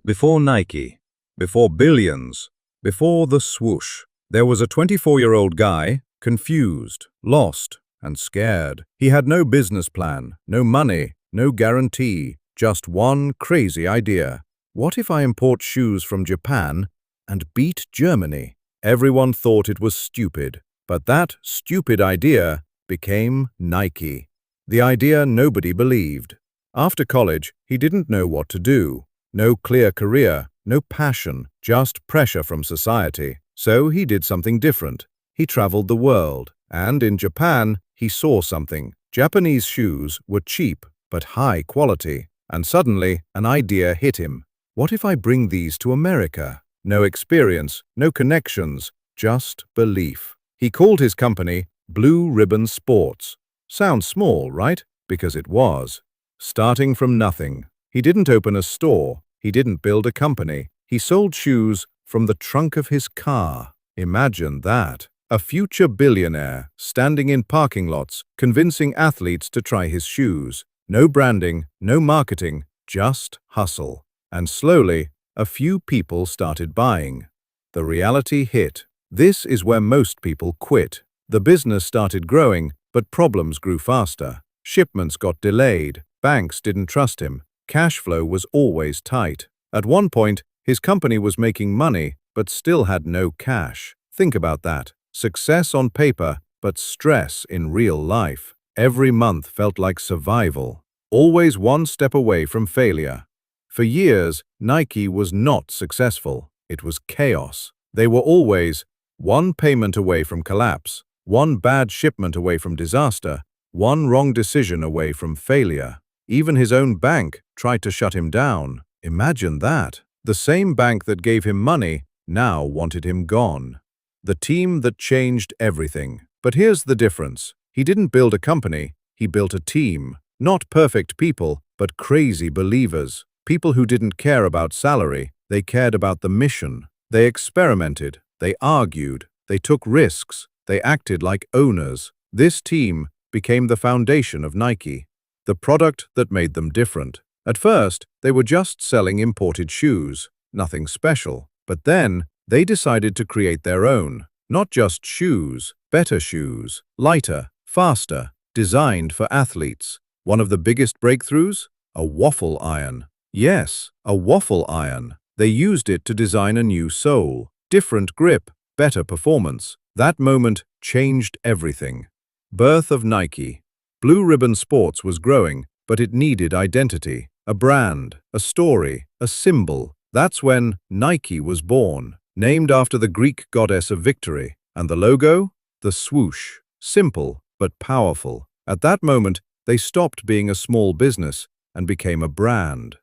Before Nike, before billions, before the swoosh, there was a 24-year-old guy, confused, lost, and scared. He had no business plan, no money, no guarantee, just one crazy idea. What if I import shoes from Japan and beat Germany? Everyone thought it was stupid, but that stupid idea became Nike. The idea nobody believed. After college, he didn't know what to do. No clear career, no passion, just pressure from society. So he did something different. He traveled the world, and in Japan, he saw something. Japanese shoes were cheap, but high quality. And suddenly, an idea hit him. What if I bring these to America? No experience, no connections, just belief. He called his company Blue Ribbon Sports. Sounds small, right? Because it was. Starting from nothing. He didn't open a store. He didn't build a company. He sold shoes from the trunk of his car. Imagine that. A future billionaire standing in parking lots, convincing athletes to try his shoes. No branding, no marketing, just hustle. And slowly, a few people started buying. The reality hit. This is where most people quit. The business started growing, but problems grew faster. Shipments got delayed. Banks didn't trust him. Cash flow was always tight. At one point, his company was making money, but still had no cash. Think about that. Success on paper, but stress in real life. Every month felt like survival. Always one step away from failure. For years, Nike was not successful. It was chaos. They were always one payment away from collapse, one bad shipment away from disaster, one wrong decision away from failure. Even his own bank tried to shut him down. Imagine that. The same bank that gave him money now wanted him gone. The team that changed everything. But here's the difference. He didn't build a company, he built a team. Not perfect people, but crazy believers. People who didn't care about salary, they cared about the mission. They experimented, they argued, they took risks, they acted like owners. This team became the foundation of Nike. The product that made them different. At first, they were just selling imported shoes, nothing special. But then, they decided to create their own. Not just shoes, better shoes, lighter, faster, designed for athletes. One of the biggest breakthroughs? A waffle iron. Yes, a waffle iron. They used it to design a new sole. Different grip, better performance. That moment changed everything. Birth of Nike. Blue Ribbon Sports was growing, but it needed identity. A brand, a story, a symbol. That's when Nike was born, named after the Greek goddess of victory. And the logo? The swoosh. Simple, but powerful. At that moment, they stopped being a small business and became a brand.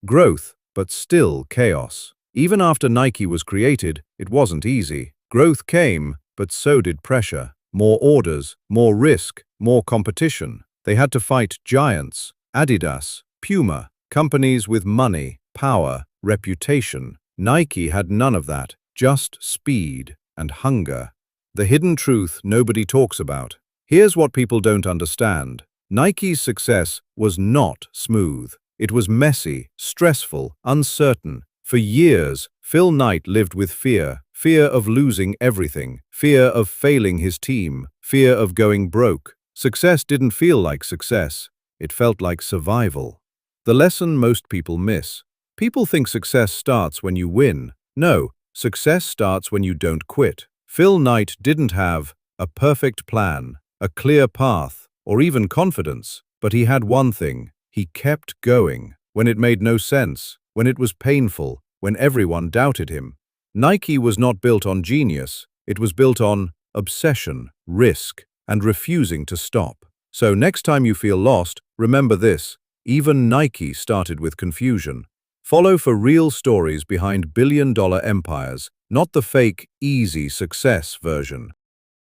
Growth, but still chaos. Even after Nike was created, it wasn't easy. Growth came, but so did pressure. More orders, more risk, more competition. They had to fight giants, Adidas, Puma, companies with money, power, reputation. Nike had none of that, just speed and hunger. The hidden truth nobody talks about. Here's what people don't understand. Nike's success was not smooth. It was messy, stressful, uncertain. For years, Phil Knight lived with fear. Fear of losing everything. Fear of failing his team. Fear of going broke. Success didn't feel like success. It felt like survival. The lesson most people miss. People think success starts when you win. No, success starts when you don't quit. Phil Knight didn't have a perfect plan, a clear path, or even confidence. But he had one thing. He kept going. When it made no sense, when it was painful, when everyone doubted him. Nike was not built on genius. It was built on obsession, risk, and refusing to stop. So next time you feel lost, remember this. Even Nike started with confusion. Follow for real stories behind billion-dollar empires, not the fake, easy success version.